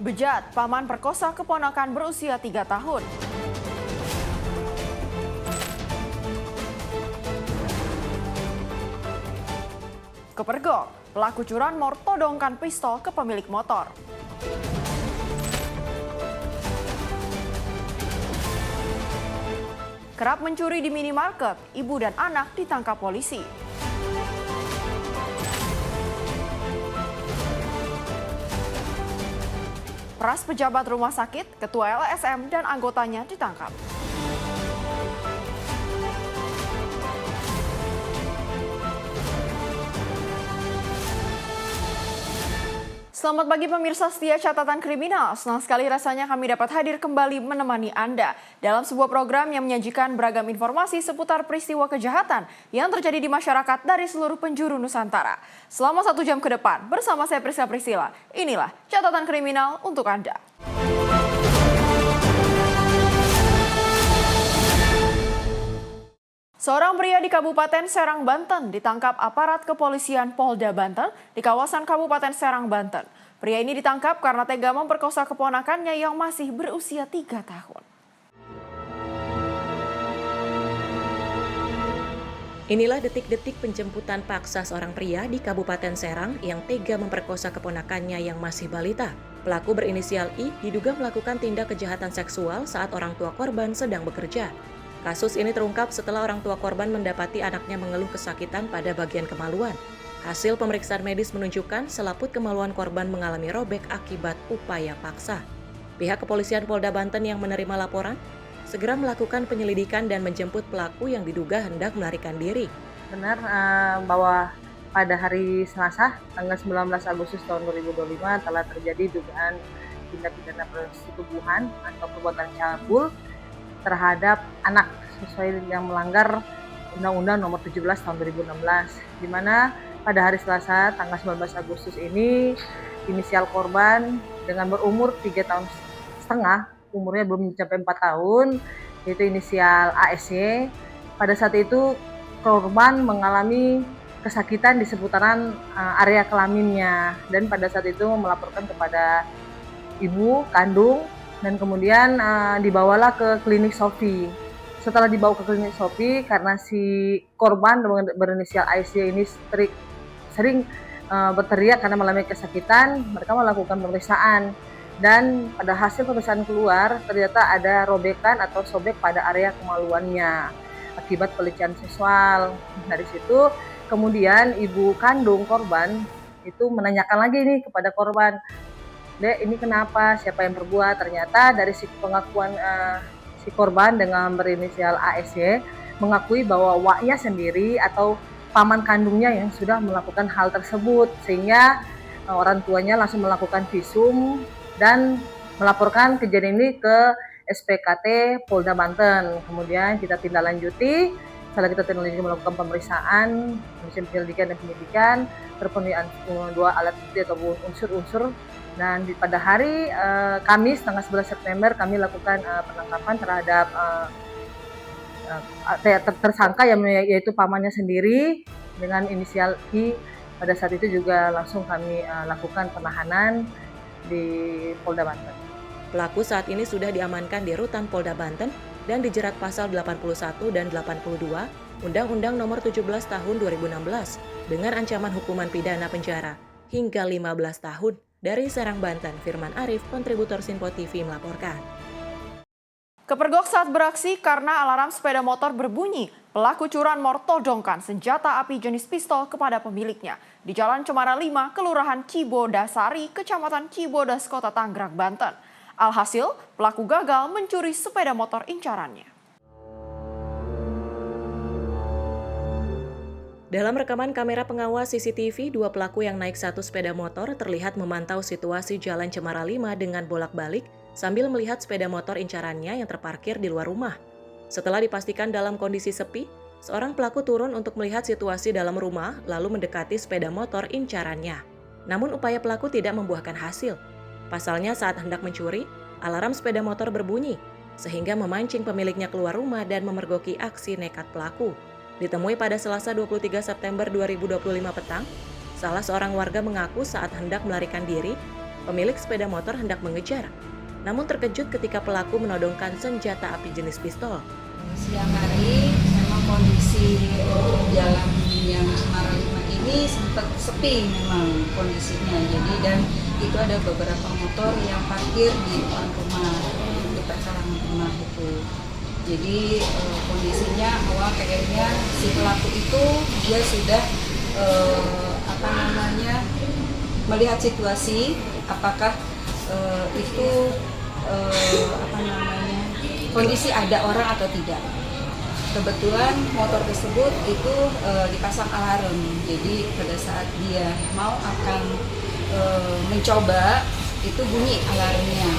Bejat, paman perkosa keponakan berusia 3 tahun. Kepergok, pelaku curanmor todongkan pistol ke pemilik motor. Kerap mencuri di minimarket, ibu dan anak ditangkap polisi. Peras pejabat rumah sakit, ketua LSM dan anggotanya ditangkap. Selamat pagi pemirsa setia catatan kriminal. Senang sekali rasanya kami dapat hadir kembali menemani Anda dalam sebuah program yang menyajikan beragam informasi seputar peristiwa kejahatan yang terjadi di masyarakat dari seluruh penjuru Nusantara. Selama 1 jam ke depan bersama saya Priscila, inilah catatan kriminal untuk Anda. Seorang pria di Kabupaten Serang, Banten ditangkap aparat kepolisian Polda Banten di kawasan Kabupaten Serang, Banten. Pria ini ditangkap karena tega memperkosa keponakannya yang masih berusia 3 tahun. Inilah detik-detik penjemputan paksa seorang pria di Kabupaten Serang yang tega memperkosa keponakannya yang masih balita. Pelaku berinisial I diduga melakukan tindak kejahatan seksual saat orang tua korban sedang bekerja. Kasus ini terungkap setelah orang tua korban mendapati anaknya mengeluh kesakitan pada bagian kemaluan. Hasil pemeriksaan medis menunjukkan selaput kemaluan korban mengalami robek akibat upaya paksa. Pihak kepolisian Polda Banten yang menerima laporan segera melakukan penyelidikan dan menjemput pelaku yang diduga hendak melarikan diri. Benar bahwa pada hari Selasa, tanggal 19 Agustus tahun 2025 telah terjadi dugaan tindak pidana persetubuhan atau perbuatan cabul terhadap anak sesuai yang melanggar Undang-Undang Nomor 17 Tahun 2016, di mana pada hari Selasa tanggal 19 Agustus ini inisial korban dengan berumur 3 tahun setengah, umurnya belum mencapai 4 tahun, yaitu inisial ASY. Pada saat itu korban mengalami kesakitan di seputaran area kelaminnya dan pada saat itu melaporkan kepada ibu kandung dan kemudian dibawalah ke klinik Sofi. Setelah dibawa ke klinik Sofi, karena si korban berinisial ASY ini sering berteriak karena mengalami kesakitan, mereka melakukan pemeriksaan. Dan pada hasil pemeriksaan keluar, ternyata ada robekan atau sobek pada area kemaluannya akibat pelecehan seksual. Dari situ, kemudian ibu kandung korban itu menanyakan lagi nih kepada korban, "Dek, ini kenapa? Siapa yang berbuat?" Ternyata dari si pengakuan si korban dengan berinisial ASY mengakui bahwa waknya sendiri atau paman kandungnya yang sudah melakukan hal tersebut, sehingga orang tuanya langsung melakukan visum dan melaporkan kejadian ini ke SPKT Polda Banten. Kemudian kita tindak lanjuti, setelah kita tindak lanjuti melakukan pemeriksaan, penyelidikan dan penyidikan, terpenuhi dua alat bukti ataupun unsur-unsur. Dan pada hari Kamis tanggal 11 September kami lakukan penangkapan terhadap tersangka yaitu pamannya sendiri dengan inisial I. Pada saat itu juga langsung kami lakukan penahanan di Polda Banten. Pelaku saat ini sudah diamankan di Rutan Polda Banten dan dijerat pasal 81 dan 82 Undang-Undang Nomor 17 Tahun 2016 dengan ancaman hukuman pidana penjara hingga 15 tahun. Dari Serang, Banten, Firman Arif, kontributor Sinpo TV melaporkan. Kepergok saat beraksi karena alarm sepeda motor berbunyi. Pelaku curanmor todongkan senjata api jenis pistol kepada pemiliknya di Jalan Cemara 5, Kelurahan Cibodasari, Kecamatan Cibodas, Kota Tangerang, Banten. Alhasil, pelaku gagal mencuri sepeda motor incarannya. Dalam rekaman kamera pengawas CCTV, 2 pelaku yang naik satu sepeda motor terlihat memantau situasi Jalan Cemara 5 dengan bolak-balik sambil melihat sepeda motor incarannya yang terparkir di luar rumah. Setelah dipastikan dalam kondisi sepi, seorang pelaku turun untuk melihat situasi dalam rumah lalu mendekati sepeda motor incarannya. Namun upaya pelaku tidak membuahkan hasil. Pasalnya saat hendak mencuri, alarm sepeda motor berbunyi sehingga memancing pemiliknya keluar rumah dan memergoki aksi nekat pelaku. Ditemui pada Selasa 23 September 2025 petang, salah seorang warga mengaku saat hendak melarikan diri, Pemilik sepeda motor hendak mengejar, namun terkejut ketika pelaku menodongkan senjata api jenis pistol. Siang hari memang kondisi jalan yang Cemara 5 ini sempat sepi memang kondisinya. Jadi dan itu ada beberapa motor yang parkir di depan rumah, di perkarangan rumah itu. Jadi kondisinya awal kayaknya si pelaku itu dia sudah melihat situasi apakah itu kondisi ada orang atau tidak. Kebetulan motor tersebut itu dipasang alarm. Jadi pada saat dia mau akan mencoba itu bunyi alarmnya.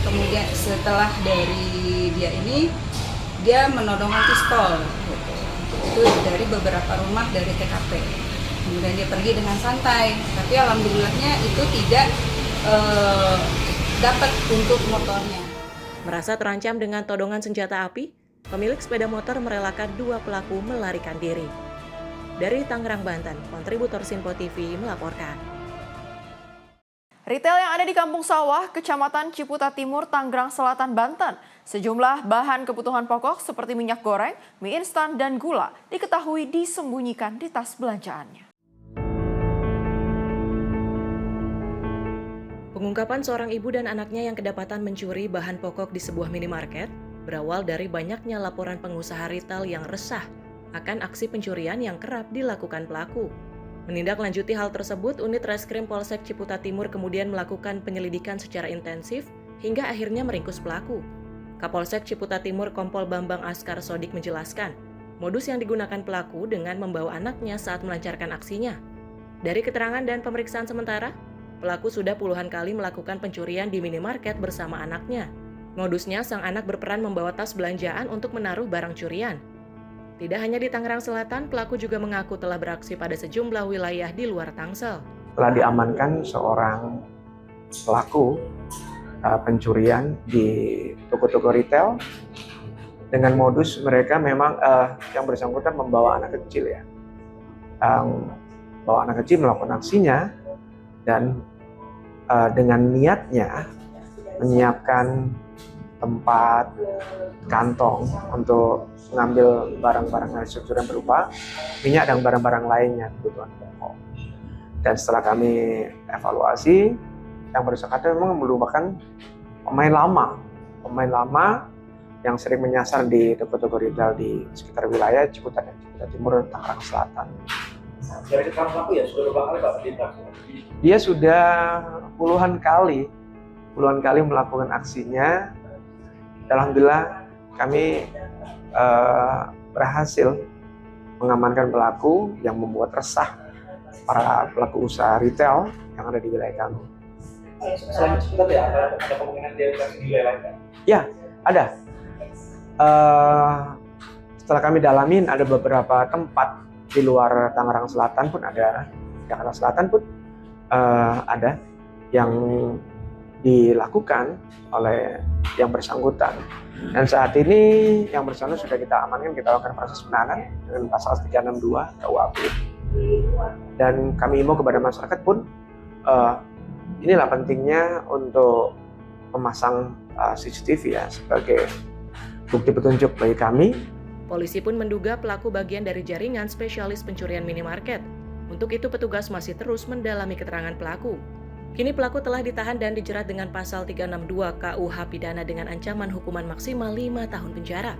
Kemudian setelah dari dia ini dia menodongkan pistol. Itu dari beberapa rumah dari TKP. Kemudian dia pergi dengan santai. Tapi alhamdulillahnya itu tidak dapat untuk motornya. Merasa terancam dengan todongan senjata api, pemilik sepeda motor merelakan dua pelaku melarikan diri. Dari Tangerang, Banten, kontributor Sinpo TV melaporkan. Retail yang ada di Kampung Sawah, Kecamatan Ciputa Timur, Tangerang Selatan, Banten. Sejumlah bahan kebutuhan pokok seperti minyak goreng, mie instan, dan gula diketahui disembunyikan di tas belanjaannya. Pengungkapan seorang ibu dan anaknya yang kedapatan mencuri bahan pokok di sebuah minimarket berawal dari banyaknya laporan pengusaha retail yang resah akan aksi pencurian yang kerap dilakukan pelaku. Menindaklanjuti hal tersebut, unit Reskrim Polsek Ciputa Timur kemudian melakukan penyelidikan secara intensif hingga akhirnya meringkus pelaku. Kapolsek Ciputa Timur Kompol Bambang Askar Sodik menjelaskan, modus yang digunakan pelaku dengan membawa anaknya saat melancarkan aksinya. Dari keterangan dan pemeriksaan sementara, pelaku sudah puluhan kali melakukan pencurian di minimarket bersama anaknya. Modusnya, sang anak berperan membawa tas belanjaan untuk menaruh barang curian. Tidak hanya di Tangerang Selatan, pelaku juga mengaku telah beraksi pada sejumlah wilayah di luar Tangsel. Telah diamankan seorang pelaku pencurian di toko-toko retail dengan modus mereka memang yang bersangkutan membawa anak kecil ya. Bawa anak kecil melakukan aksinya dan dengan niatnya menyiapkan tempat kantong untuk mengambil barang-barang hasil curian berupa minyak dan barang-barang lainnya kebutuhan pokok. Dan setelah kami evaluasi, yang bersangkutan memang merupakan pemain lama yang sering menyasar di toko-toko retail di sekitar wilayah Ciputa dan Ciputa Timur, Tangerang Selatan. Dari keterangan pelaku ya sudah berapa kali Pak ditindak? Dia sudah puluhan kali melakukan aksinya. Alhamdulillah kami berhasil mengamankan pelaku yang membuat resah para pelaku usaha retail yang ada di wilayah kami. Selain Ciputa ya, ada kemungkinan dia di wilayah lain kan? Ya, ada. Setelah kami dalamin ada beberapa tempat di luar Tangerang Selatan pun ada, Jakarta Selatan pun ada yang dilakukan oleh yang bersangkutan. Dan saat ini yang bersangkutan sudah kita amankan, kita lakukan proses penahanan dengan pasal 362 KUHP. Dan kami himbau kepada masyarakat pun, inilah pentingnya untuk memasang CCTV ya sebagai bukti petunjuk bagi kami. Polisi pun menduga pelaku bagian dari jaringan spesialis pencurian minimarket. Untuk itu petugas masih terus mendalami keterangan pelaku. Kini pelaku telah ditahan dan dijerat dengan pasal 362 KUH pidana dengan ancaman hukuman maksimal 5 tahun penjara.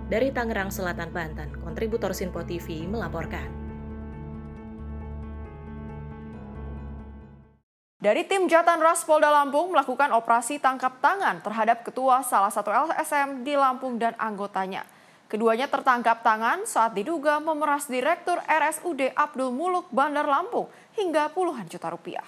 Dari Tangerang Selatan, Banten, kontributor Sinpo TV melaporkan. Dari tim Jatan Ras Polda Lampung melakukan operasi tangkap tangan terhadap ketua salah satu LSM di Lampung dan anggotanya. Keduanya tertangkap tangan saat diduga memeras Direktur RSUD Abdul Muluk Bandar Lampung hingga puluhan juta rupiah.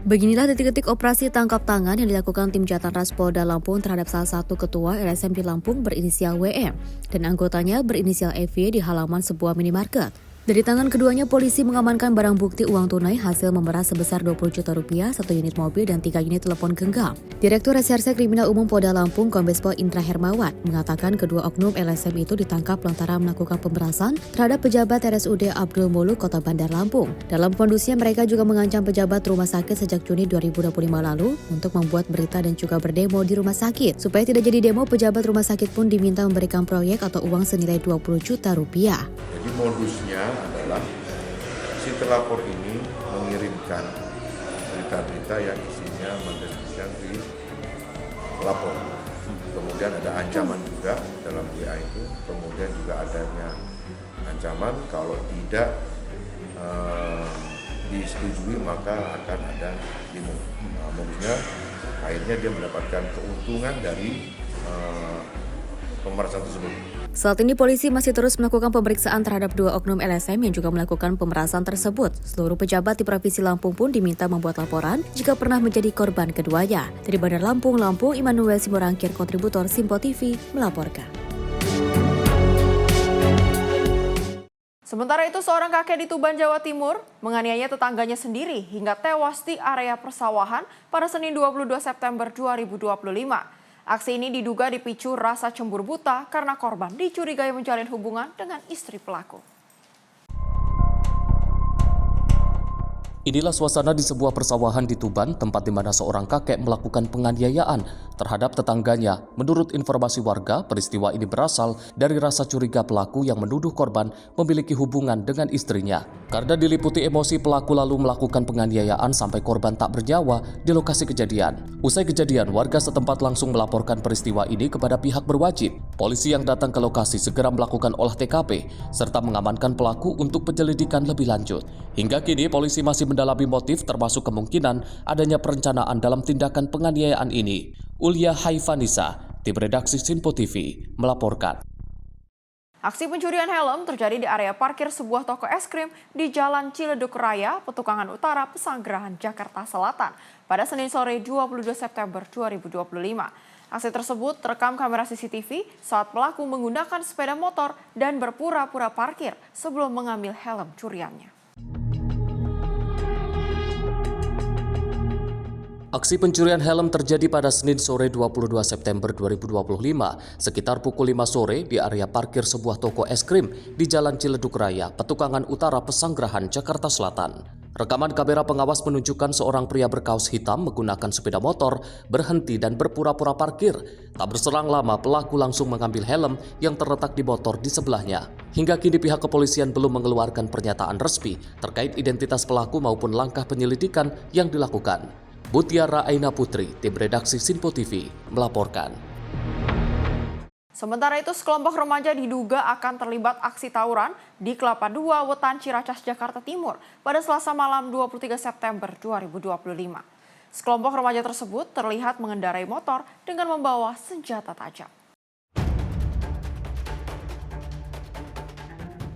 Beginilah detik-detik operasi tangkap tangan yang dilakukan tim Jatan Ras Polda Lampung terhadap salah satu ketua LSM di Lampung berinisial WM dan anggotanya berinisial EV di halaman sebuah minimarket. Dari tangan keduanya, polisi mengamankan barang bukti uang tunai hasil memeras sebesar 20 juta rupiah, 1 unit mobil, dan 3 unit telepon genggam. Direktur Reserse Kriminal Umum Polda Lampung, Kombes Pol Indra Hermawan, mengatakan kedua oknum LSM itu ditangkap lantaran melakukan pemerasan terhadap pejabat RSUD Abdul Muluk, Kota Bandar Lampung. Dalam kondusnya, mereka juga mengancam pejabat rumah sakit sejak Juni 2025 lalu untuk membuat berita dan juga berdemo di rumah sakit. Supaya tidak jadi demo, pejabat rumah sakit pun diminta memberikan proyek atau uang senilai 20 juta rupiah. Jadi modusnya adalah si terlapor ini mengirimkan berita-berita yang isinya mendeskripsikan si pelapor. Kemudian ada ancaman juga dalam WA itu. Kemudian juga adanya ancaman kalau tidak disetujui maka akan ada demo. Modusnya akhirnya dia mendapatkan keuntungan dari pemerasan tersebut. Saat ini polisi masih terus melakukan pemeriksaan terhadap dua oknum LSM yang juga melakukan pemerasan tersebut. Seluruh pejabat di Provinsi Lampung pun diminta membuat laporan jika pernah menjadi korban keduanya. Dari Bandar Lampung, Immanuel Simorangkir, kontributor Simpo TV, melaporkan. Sementara itu, seorang kakek di Tuban, Jawa Timur menganiaya tetangganya sendiri hingga tewas di area persawahan pada Senin 22 September 2025. Aksi ini diduga dipicu rasa cemburu buta karena korban dicurigai menjalin hubungan dengan istri pelaku. Inilah suasana di sebuah persawahan di Tuban, tempat di mana seorang kakek melakukan penganiayaan terhadap tetangganya. Menurut informasi warga, peristiwa ini berasal dari rasa curiga pelaku yang menuduh korban memiliki hubungan dengan istrinya. Karena diliputi emosi, pelaku lalu melakukan penganiayaan sampai korban tak bernyawa di lokasi kejadian. Usai kejadian, warga setempat langsung melaporkan peristiwa ini kepada pihak berwajib. Polisi yang datang ke lokasi segera melakukan olah TKP serta mengamankan pelaku untuk penyelidikan lebih lanjut. Hingga kini polisi masih mendalami motif termasuk kemungkinan adanya perencanaan dalam tindakan penganiayaan ini. Ulia Haifanisa, tim redaksi Simpo TV, melaporkan. Aksi pencurian helm terjadi di area parkir sebuah toko es krim di Jalan Ciledug Raya, Petukangan Utara, Pesanggerahan, Jakarta Selatan pada Senin sore 22 September 2025. Aksi tersebut terekam kamera CCTV saat pelaku menggunakan sepeda motor dan berpura-pura parkir sebelum mengambil helm curiannya. Aksi pencurian helm terjadi pada Senin sore 22 September 2025 sekitar pukul 5 sore di area parkir sebuah toko es krim di Jalan Ciledug Raya, Petukangan Utara, Pesanggerahan, Jakarta Selatan. Rekaman kamera pengawas menunjukkan seorang pria berkaos hitam menggunakan sepeda motor berhenti dan berpura-pura parkir. Tak berselang lama, pelaku langsung mengambil helm yang terletak di motor di sebelahnya. Hingga kini pihak kepolisian belum mengeluarkan pernyataan resmi terkait identitas pelaku maupun langkah penyelidikan yang dilakukan. Mutiara Aina Putri, tim redaksi Simpo TV, melaporkan. Sementara itu, sekelompok remaja diduga akan terlibat aksi tawuran di Kelapa II, Wetan, Ciracas, Jakarta Timur pada Selasa malam 23 September 2025. Sekelompok remaja tersebut terlihat mengendarai motor dengan membawa senjata tajam.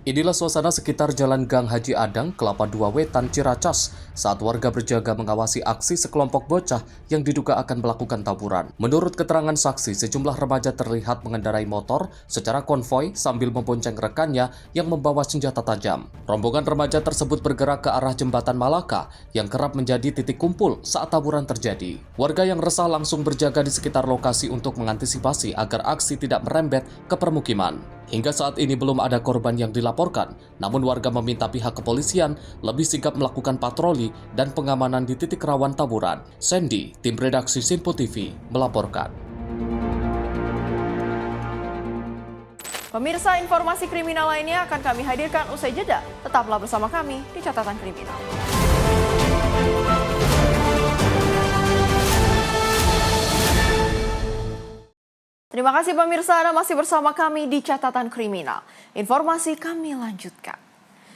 Inilah suasana sekitar Jalan Gang Haji Adang, Kelapa II, Wetan, Ciracas, saat warga berjaga mengawasi aksi sekelompok bocah yang diduga akan melakukan tawuran. Menurut keterangan saksi, sejumlah remaja terlihat mengendarai motor secara konvoi sambil membonceng rekannya yang membawa senjata tajam. Rombongan remaja tersebut bergerak ke arah Jembatan Malaka yang kerap menjadi titik kumpul saat tawuran terjadi. Warga yang resah langsung berjaga di sekitar lokasi untuk mengantisipasi agar aksi tidak merembet ke permukiman. Hingga saat ini belum ada korban yang dilaporkan, namun warga meminta pihak kepolisian lebih sigap melakukan patroli dan pengamanan di titik rawan tawuran. Sandy, tim redaksi Simpo TV, melaporkan. Pemirsa, informasi kriminal lainnya akan kami hadirkan usai jeda. Tetaplah bersama kami di Catatan Kriminal. Terima kasih pemirsa, Anda masih bersama kami di Catatan Kriminal. Informasi kami lanjutkan.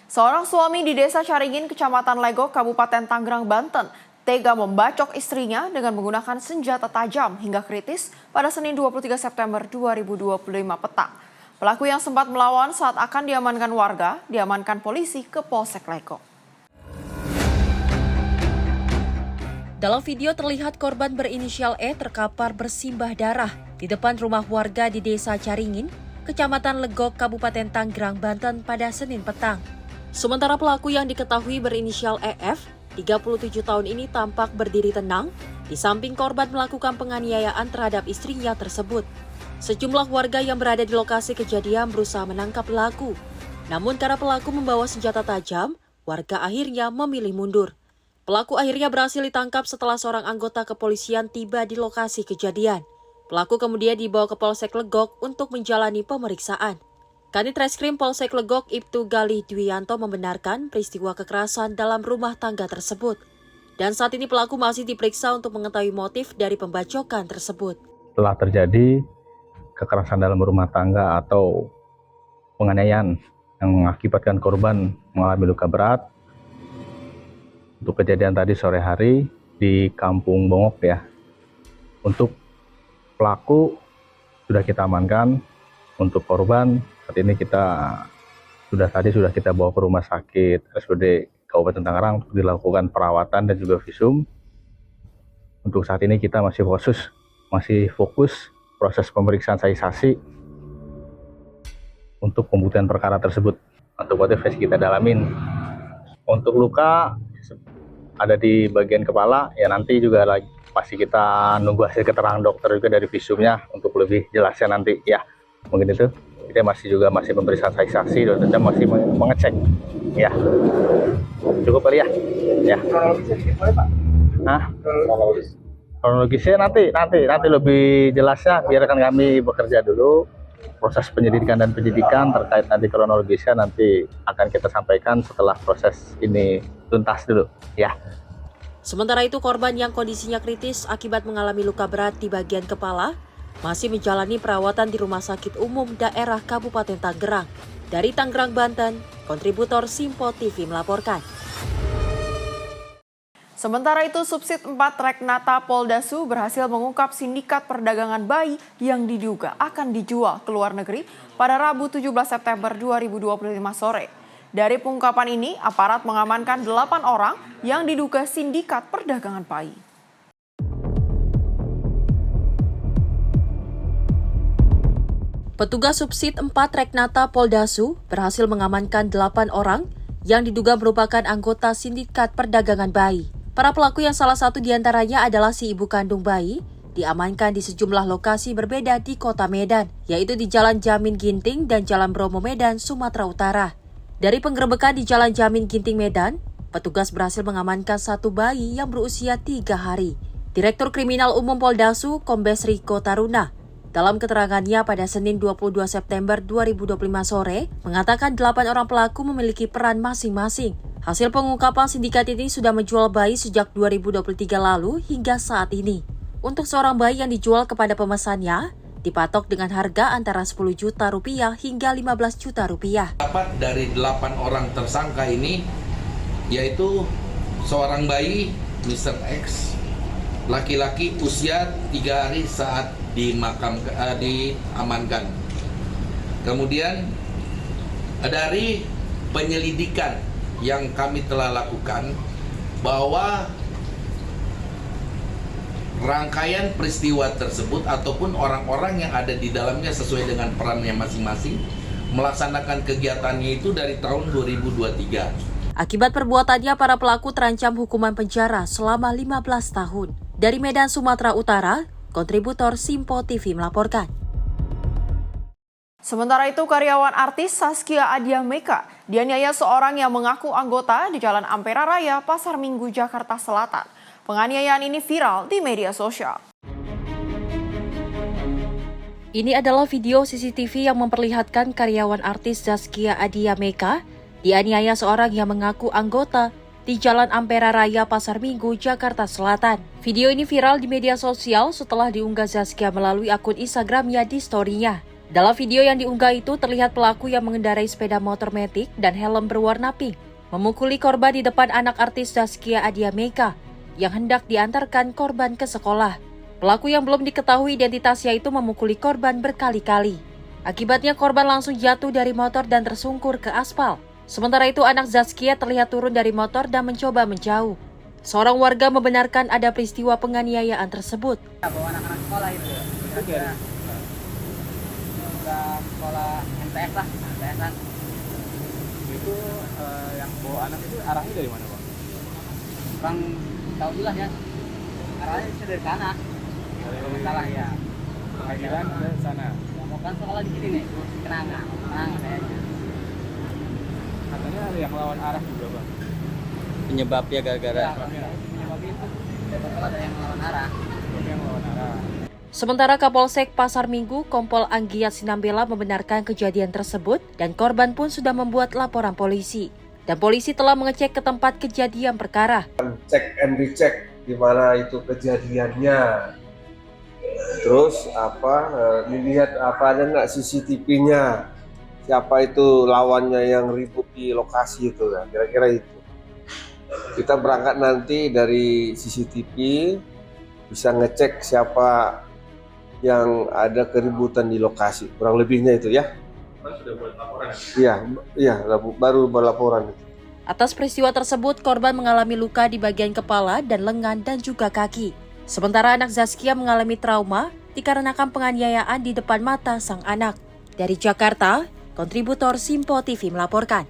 Seorang suami di Desa Caringin, Kecamatan Legok, Kabupaten Tangerang, Banten, tega membacok istrinya dengan menggunakan senjata tajam hingga kritis pada Senin 23 September 2025 petang. Pelaku yang sempat melawan saat akan diamankan warga, diamankan polisi ke Polsek Legok. Dalam video terlihat korban berinisial E terkapar bersimbah darah di depan rumah warga di Desa Caringin, Kecamatan Legok, Kabupaten Tangerang, Banten pada Senin petang. Sementara pelaku yang diketahui berinisial EF, 37 tahun ini tampak berdiri tenang di samping korban melakukan penganiayaan terhadap istrinya tersebut. Sejumlah warga yang berada di lokasi kejadian berusaha menangkap pelaku. Namun karena pelaku membawa senjata tajam, warga akhirnya memilih mundur. Pelaku akhirnya berhasil ditangkap setelah seorang anggota kepolisian tiba di lokasi kejadian. Pelaku kemudian dibawa ke Polsek Legok untuk menjalani pemeriksaan. Kanit Reskrim Polsek Legok Ibtu Galih Dwianto membenarkan peristiwa kekerasan dalam rumah tangga tersebut. Dan saat ini pelaku masih diperiksa untuk mengetahui motif dari pembacokan tersebut. Telah terjadi kekerasan dalam rumah tangga atau penganiayaan yang mengakibatkan korban mengalami luka berat. Untuk kejadian tadi sore hari di Kampung Bongok ya. Untuk pelaku sudah kita amankan. Untuk korban saat ini sudah kita bawa ke rumah sakit RSUD Kabupaten Tangerang untuk dilakukan perawatan dan juga visum. Untuk saat ini kita masih fokus proses pemeriksaan saksi untuk pembuktian perkara tersebut. Untuk motif kita dalamin. Untuk luka ada di bagian kepala ya, nanti juga pasti kita nunggu hasil keterangan dokter juga dari visumnya untuk lebih jelasnya nanti ya. Mungkin itu kita masih pemeriksaan saksi dan kita masih mengecek ya. Cukup kali ya. Ya. Kronologisnya nanti lebih jelasnya, biarkan kami bekerja dulu. Proses penyelidikan dan penyidikan terkait nanti kronologisnya nanti akan kita sampaikan setelah proses ini tuntas dulu ya. Sementara itu korban yang kondisinya kritis akibat mengalami luka berat di bagian kepala masih menjalani perawatan di Rumah Sakit Umum Daerah Kabupaten Tangerang. Dari Tangerang, Banten, kontributor Simpo TV melaporkan. Sementara itu, Subsit 4 Reknata Poldasu berhasil mengungkap sindikat perdagangan bayi yang diduga akan dijual ke luar negeri pada Rabu 17 September 2025 sore. Dari pengungkapan ini, aparat mengamankan 8 orang yang diduga sindikat perdagangan bayi. Petugas Subsit 4 Reknata Poldasu berhasil mengamankan 8 orang yang diduga merupakan anggota sindikat perdagangan bayi. Para pelaku yang salah satu diantaranya adalah si ibu kandung bayi, diamankan di sejumlah lokasi berbeda di Kota Medan, yaitu di Jalan Jamin Ginting dan Jalan Bromo Medan, Sumatera Utara. Dari penggerebekan di Jalan Jamin Ginting Medan, petugas berhasil mengamankan satu bayi yang berusia 3 hari. Direktur Kriminal Umum Poldasu, Kombes Riko Taruna, dalam keterangannya pada Senin 22 September 2025 sore, mengatakan 8 orang pelaku memiliki peran masing-masing. Hasil pengungkapan sindikat ini sudah menjual bayi sejak 2023 lalu hingga saat ini. Untuk seorang bayi yang dijual kepada pemesannya, dipatok dengan harga antara 10 juta rupiah hingga 15 juta rupiah. Dapat dari 8 orang tersangka ini, yaitu seorang bayi, Mr. X, laki-laki usia 3 hari saat diamankan. Kemudian dari penyelidikan yang kami telah lakukan bahwa rangkaian peristiwa tersebut ataupun orang-orang yang ada di dalamnya sesuai dengan perannya masing-masing melaksanakan kegiatannya itu dari tahun 2023. Akibat perbuatannya, para pelaku terancam hukuman penjara selama 15 tahun. Dari Medan, Sumatera Utara, kontributor Simpo TV melaporkan. Sementara itu, karyawan artis Zaskia Adiameka dianiaya seorang yang mengaku anggota di Jalan Ampera Raya, Pasar Minggu, Jakarta Selatan. Penganiayaan ini viral di media sosial. Ini adalah video CCTV yang memperlihatkan karyawan artis Zaskia Adiameka dianiaya seorang yang mengaku anggota di Jalan Ampera Raya, Pasar Minggu, Jakarta Selatan. Video ini viral di media sosial setelah diunggah Zaskia melalui akun Instagramnya di story-nya. Dalam video yang diunggah itu terlihat pelaku yang mengendarai sepeda motor metik dan helm berwarna pink memukuli korban di depan anak artis Zaskia Adiameka yang hendak diantarkan korban ke sekolah. Pelaku yang belum diketahui identitasnya itu memukuli korban berkali-kali. Akibatnya korban langsung jatuh dari motor dan tersungkur ke aspal. Sementara itu anak Zaskia terlihat turun dari motor dan mencoba menjauh. Seorang warga membenarkan ada peristiwa penganiayaan tersebut. Bawa anak-anak sekolah itu ya. Sekolah MTS lah, MTS-an. Itu yang bawa anak itu arahnya dari mana, Bang? Bang tahu lah ya. Arahnya sih dari sana. Dari salah ya. Pengadilan ke sana. Ya, mau kan sekolah di sini nih. Kenanga kayaknya. Katanya ada yang lawan arah juga, Bang. Penyebabnya gara-gara. Ya, Penyebabnya itu ada yang lawan arah. yang lawan arah. Sementara Kapolsek Pasar Minggu, Kompol Anggiat Sinambela membenarkan kejadian tersebut dan korban pun sudah membuat laporan polisi. Dan polisi telah mengecek ke tempat kejadian perkara. Cek and recheck di mana itu kejadiannya. Terus dilihat ada nggak CCTV-nya. Siapa itu lawannya yang ribut di lokasi itu, ya, kira-kira itu. Kita berangkat nanti dari CCTV, bisa ngecek siapa yang ada keributan di lokasi, kurang lebihnya itu ya. Sudah buat laporan? Iya, baru berlaporan. Atas peristiwa tersebut, korban mengalami luka di bagian kepala dan lengan dan juga kaki. Sementara anak Zaskia mengalami trauma dikarenakan penganiayaan di depan mata sang anak. Dari Jakarta, kontributor Simpo TV melaporkan.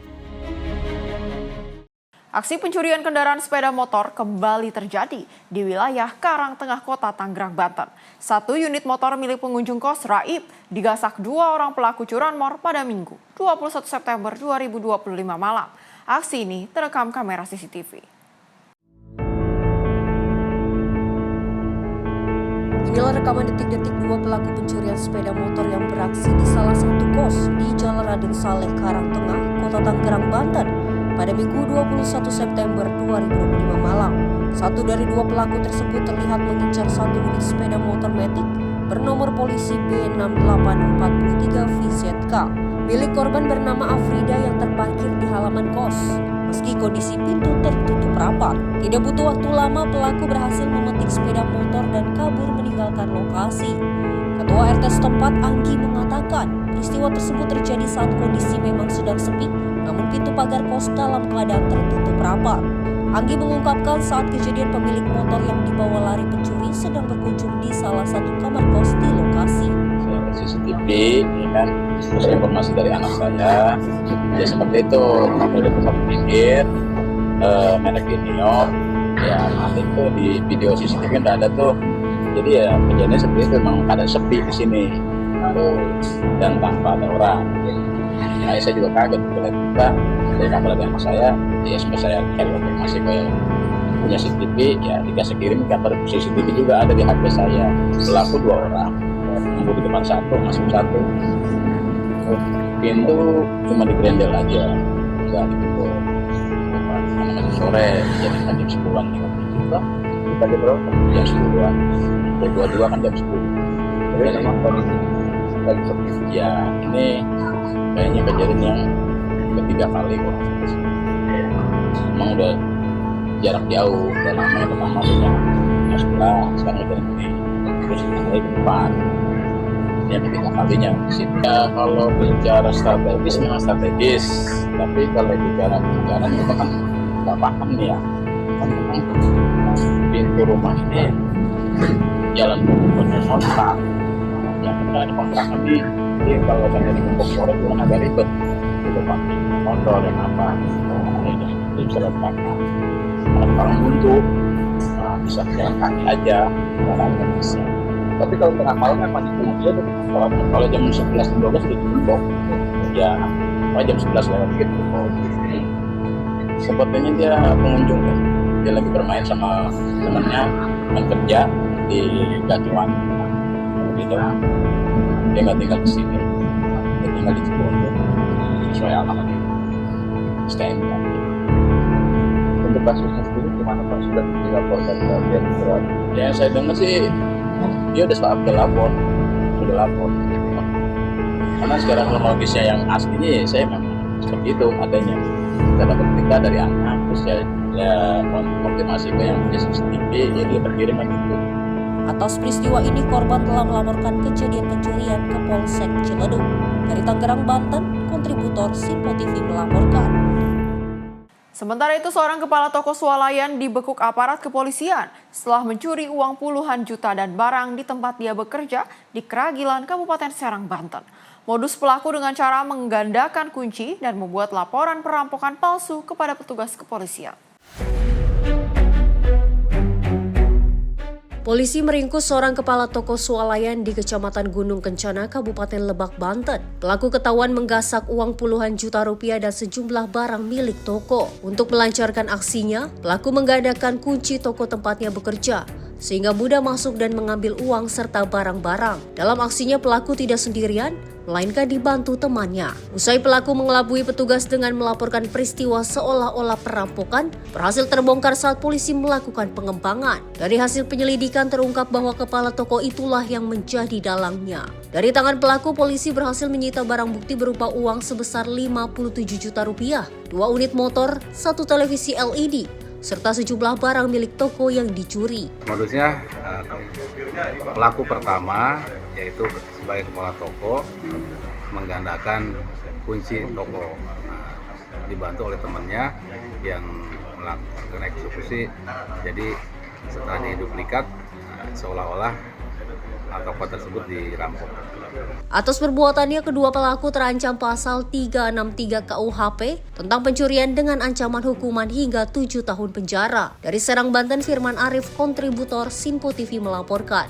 Aksi pencurian kendaraan sepeda motor kembali terjadi di wilayah Karangtengah Kota Tangerang, Banten. 1 unit motor milik pengunjung kos Raib digasak 2 orang pelaku curanmor pada Minggu, 21 September 2025 malam. Aksi ini terekam kamera CCTV. Inilah rekaman detik-detik 2 pelaku pencurian sepeda motor yang beraksi di salah satu kos di Jalan Raden Saleh, Karangtengah, Kota Tangerang, Banten pada Minggu 21 September 2025 malam. 1 dari 2 pelaku tersebut terlihat mengincar 1 unit sepeda motor Matic bernomor polisi B6843 VZK milik korban bernama Afrida yang terparkir di halaman kos. Meski kondisi pintu tertutup rapat, tidak butuh waktu lama pelaku berhasil memetik sepeda motor dan kabur meninggalkan lokasi. Ketua RT setempat Anggi mengatakan peristiwa tersebut terjadi saat kondisi memang sedang sepi, namun pintu pagar kos dalam keadaan tertutup rapat. Anggi mengungkapkan saat kejadian pemilik motor yang dibawa lari pencuri sedang berkunjung di salah satu kamar kos di lokasi. CCTV, ya kan, terus informasi dari anak saya, ya seperti itu, dari satu pinggir, merek Inio, ya nanti itu di video CCTV kan ada tuh, jadi ya kejadiannya seperti itu, memang ada sepi di sini, dan tanpa ada orang. Nah, saya juga kaget melihat kita dari kamera dari anak saya, ya sempat saya cari informasi ke punya CCTV, ya dikasih kirim gambar CCTV juga ada di HP saya. Pelaku 2 orang, nunggu di depan 1, masuk 1. Pintu cuma digrendel aja, nggak ditutup. Masih sore, jadi kan jam 10-an juga. Kita jam berapa? Jam 10-an. Jam 22 kan jam 10. Jadi memang kondisi lagi sepi. Ya ini kayaknya kejadian yang ketiga kali orang emang udah jarak jauh, udah lama yang pertama punya sebelah, sekarang udah ini terus lagi ke depan yang ketiga kalinya ya. Kalau bicara strategis memang strategis, tapi kalau bicara kita kan nggak paham nih ya, kan memang pintu rumah ini jalan punya kontrak yang kita ada kontrak ini. Jadi kalau saya di kumpul sore itu agak ribet, itu pakai motor yang apa, ini bisa lepas. Kalau orang buntu, bisa jalan kaki aja, barangnya bisa. Tapi kalau tengah malam memang di dia, kalau jam 11-12 udah tutup, ya, kalau jam 11 lewat gitu. Sepertinya dia pengunjung ya, dia lagi bermain sama temannya yang kerja di Gacuan, gitu. Dia nggak tinggal di sini, dia tinggal di Cibondo, sesuai alamat itu. STNK. Untuk kasusnya sendiri gimana Pak? Sudah dilaporkan ke pihak berwajib? Ya saya dengar sih dia sudah lapor. Karena sekarang kronologisnya yang aslinya ya saya memang seperti itu adanya. Kita dapat berita dari anak, terus ya konfirmasi ke yang punya CCTV, ya dia berkirim gitu. Atas peristiwa ini, korban telah melaporkan kejadian pencurian ke Polsek Ciledug. Dari Tangerang, Banten, kontributor Simpo TV melaporkan. Sementara itu, seorang kepala toko swalayan dibekuk aparat kepolisian setelah mencuri uang puluhan juta dan barang di tempat dia bekerja di Keragilan, Kabupaten Serang, Banten. Modus pelaku dengan cara menggandakan kunci dan membuat laporan perampokan palsu kepada petugas kepolisian. Polisi meringkus seorang kepala toko swalayan di Kecamatan Gunung Kencana, Kabupaten Lebak, Banten. Pelaku ketahuan menggasak uang puluhan juta rupiah dan sejumlah barang milik toko. Untuk melancarkan aksinya, pelaku menggandakan kunci toko tempatnya bekerja, sehingga mudah masuk dan mengambil uang serta barang-barang. Dalam aksinya pelaku tidak sendirian, melainkan dibantu temannya. Usai pelaku mengelabui petugas dengan melaporkan peristiwa seolah-olah perampokan, berhasil terbongkar saat polisi melakukan pengembangan. Dari hasil penyelidikan terungkap bahwa kepala toko itulah yang menjadi dalangnya. Dari tangan pelaku, polisi berhasil menyita barang bukti berupa uang sebesar 57 juta rupiah, 2 unit motor, 1 televisi LED, serta sejumlah barang milik toko yang dicuri. Modusnya pelaku pertama yaitu sebagai kepala toko menggandakan kunci toko, dibantu oleh temannya yang melakukan eksekusi. Jadi setelah diduplikat, seolah-olah toko tersebut dirampok. Atas perbuatannya, kedua pelaku terancam pasal 363 KUHP tentang pencurian dengan ancaman hukuman hingga 7 tahun penjara. Dari Serang, Banten, Firman Arif, kontributor Sinpo TV melaporkan.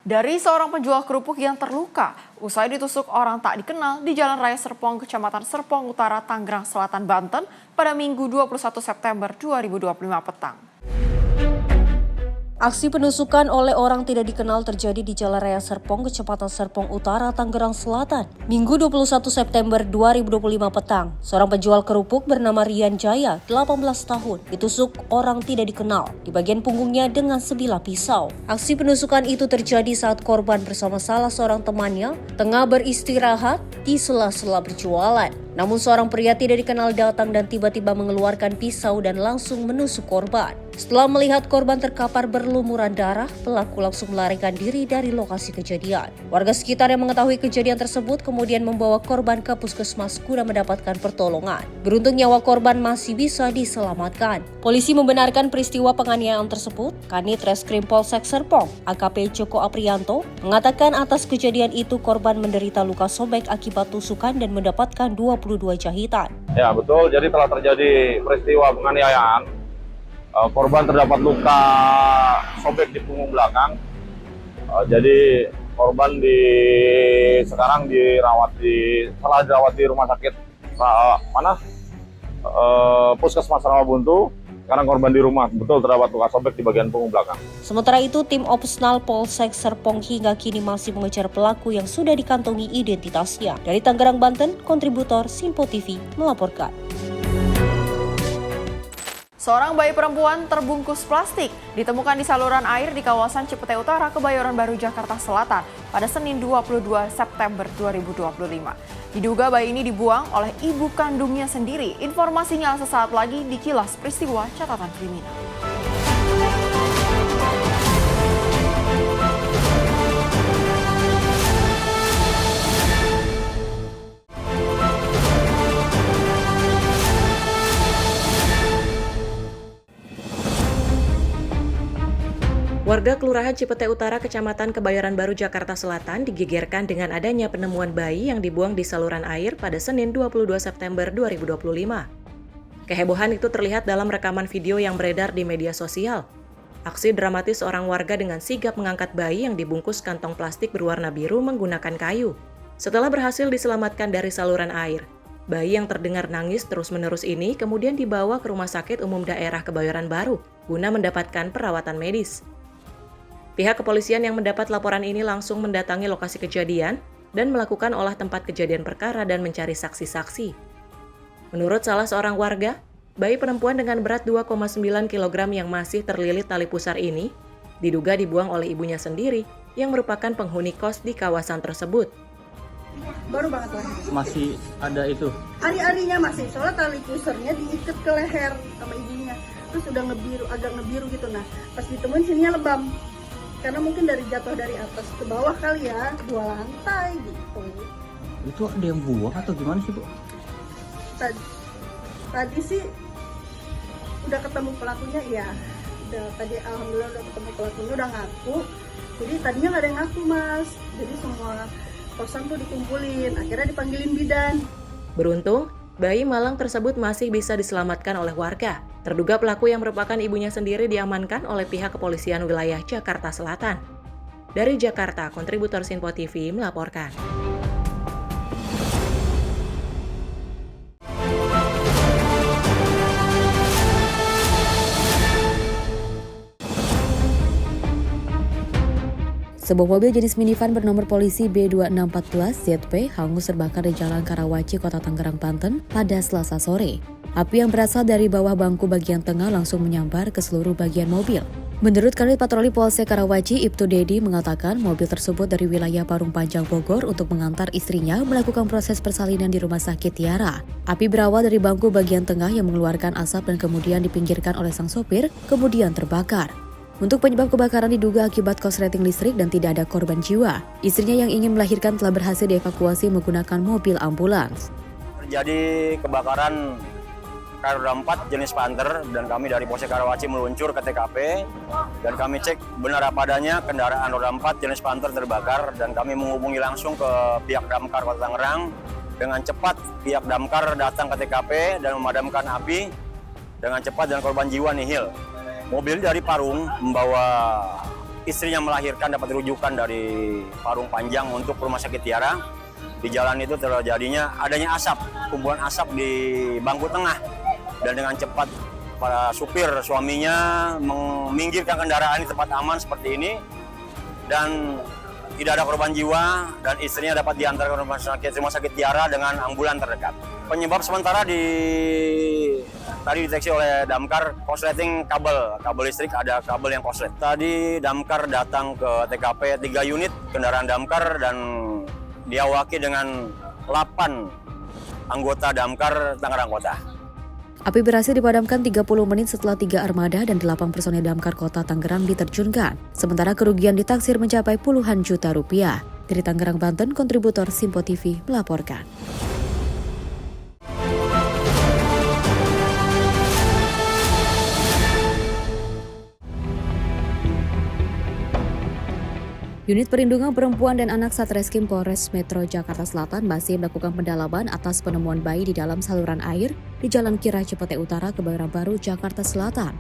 Dari seorang penjual kerupuk yang terluka usai ditusuk orang tak dikenal di Jalan Raya Serpong, Kecamatan Serpong Utara, Tangerang Selatan, Banten pada Minggu 21 September 2025 petang. Aksi penusukan oleh orang tidak dikenal terjadi di Jalan Raya Serpong, Kecamatan Serpong Utara, Tangerang Selatan, Minggu 21 September 2025 petang. Seorang penjual kerupuk bernama Rian Jaya, 18 tahun, ditusuk orang tidak dikenal di bagian punggungnya dengan sebilah pisau. Aksi penusukan itu terjadi saat korban bersama salah seorang temannya tengah beristirahat di sela-sela berjualan. Namun seorang pria tidak dikenal datang dan tiba-tiba mengeluarkan pisau dan langsung menusuk korban. Setelah melihat korban terkapar berlumuran darah, pelaku langsung melarikan diri dari lokasi kejadian. Warga sekitar yang mengetahui kejadian tersebut kemudian membawa korban ke puskesmas guna mendapatkan pertolongan. Beruntung nyawa korban masih bisa diselamatkan. Polisi membenarkan peristiwa penganiayaan tersebut. Kanit Reskrim Polsek Serpong, AKP Joko Aprianto, mengatakan atas kejadian itu korban menderita luka sobek akibat tusukan dan mendapatkan 22 jahitan. Ya betul, jadi telah terjadi peristiwa penganiayaan. Korban terdapat luka sobek di punggung belakang. Jadi korban sekarang setelah dirawat di rumah sakit Puskesmas Rawabuntu. Sekarang korban di rumah, betul terdapat luka sobek di bagian punggung belakang. Sementara itu, tim Opsnal Polsek Serpong hingga kini masih mengejar pelaku yang sudah dikantongi identitasnya. Dari Tangerang, Banten, kontributor Sinpo TV melaporkan. Seorang bayi perempuan terbungkus plastik ditemukan di saluran air di kawasan Cipete Utara, Kebayoran Baru, Jakarta Selatan pada Senin 22 September 2025. Diduga bayi ini dibuang oleh ibu kandungnya sendiri. Informasinya sesaat lagi di Kilas Peristiwa Catatan Kriminal. Warga Kelurahan Cipete Utara, Kecamatan Kebayoran Baru, Jakarta Selatan digegerkan dengan adanya penemuan bayi yang dibuang di saluran air pada Senin 22 September 2025. Kehebohan itu terlihat dalam rekaman video yang beredar di media sosial. Aksi dramatis seorang warga dengan sigap mengangkat bayi yang dibungkus kantong plastik berwarna biru menggunakan kayu. Setelah berhasil diselamatkan dari saluran air, bayi yang terdengar nangis terus-menerus ini kemudian dibawa ke Rumah Sakit Umum Daerah Kebayoran Baru guna mendapatkan perawatan medis. Pihak kepolisian yang mendapat laporan ini langsung mendatangi lokasi kejadian dan melakukan olah tempat kejadian perkara dan mencari saksi-saksi. Menurut salah seorang warga, bayi perempuan dengan berat 2,9 kg yang masih terlilit tali pusar ini diduga dibuang oleh ibunya sendiri yang merupakan penghuni kos di kawasan tersebut. Baru banget lah. Masih ada itu? Ari-arinya masih, soalnya tali pusarnya diikat ke leher sama ibunya. Terus udah agak ngebiru gitu. Nah, pas ditemuin sininya lebam. Karena mungkin dari jatuh dari atas ke bawah kali ya, 2 lantai gitu. Itu ada yang buang atau gimana sih, Bu? Tadi sih udah ketemu pelakunya ya. Tadi alhamdulillah udah ketemu pelakunya, udah ngaku. Jadi tadinya nggak ada yang ngaku Mas, jadi semua kosan tuh dikumpulin, akhirnya dipanggilin bidan. Beruntung, bayi malang tersebut masih bisa diselamatkan oleh warga. Terduga pelaku yang merupakan ibunya sendiri diamankan oleh pihak kepolisian wilayah Jakarta Selatan. Dari Jakarta, kontributor Sinpo TV melaporkan. Sebuah mobil jenis minivan bernomor polisi B2614 ZP hangus terbakar di Jalan Karawaci, Kota Tangerang, Banten pada Selasa sore. Api yang berasal dari bawah bangku bagian tengah langsung menyambar ke seluruh bagian mobil. Menurut Kanit Patroli Polsek Karawaci, Ibtu Dedi mengatakan mobil tersebut dari wilayah Parung Panjang, Bogor untuk mengantar istrinya melakukan proses persalinan di Rumah Sakit Tiara. Api berawal dari bangku bagian tengah yang mengeluarkan asap dan kemudian dipinggirkan oleh sang sopir, kemudian terbakar. Untuk penyebab kebakaran diduga akibat korsleting listrik dan tidak ada korban jiwa. Istrinya yang ingin melahirkan telah berhasil dievakuasi menggunakan mobil ambulans. Terjadi kebakaran roda 4 jenis Panther dan kami dari Polsek Karawaci meluncur ke TKP dan kami cek benar apa adanya kendaraan roda 4 jenis Panther terbakar dan kami menghubungi langsung ke pihak Damkar Kota Tangerang. Dengan cepat pihak Damkar datang ke TKP dan memadamkan api dengan cepat dan korban jiwa nihil. Mobil dari Parung membawa istrinya melahirkan dapat rujukan dari Parung Panjang untuk Rumah Sakit Tiara. Di jalan itu terjadinya adanya asap, kumpulan asap di bangku tengah. Dan dengan cepat para supir suaminya meminggirkan kendaraan di tempat aman seperti ini. Dan tidak ada korban jiwa dan istrinya dapat diantar ke Rumah Sakit Tiara dengan ambulan terdekat. Penyebab sementara tadi deteksi oleh Damkar korsleting kabel listrik, ada kabel yang korslet. Tadi Damkar datang ke TKP 3 unit kendaraan Damkar dan diawaki dengan 8 anggota Damkar Tangerang Kota. Api berhasil dipadamkan 30 menit setelah 3 armada dan 8 personel Damkar Kota Tangerang diterjunkan. Sementara kerugian ditaksir mencapai puluhan juta rupiah. Dari Tangerang, Banten, kontributor Sinpo TV melaporkan. Unit Perlindungan Perempuan dan Anak Satreskrim Polres Metro Jakarta Selatan masih melakukan pendalaman atas penemuan bayi di dalam saluran air di Jalan Kira Cipete Utara, Kebayoran Baru, Jakarta Selatan.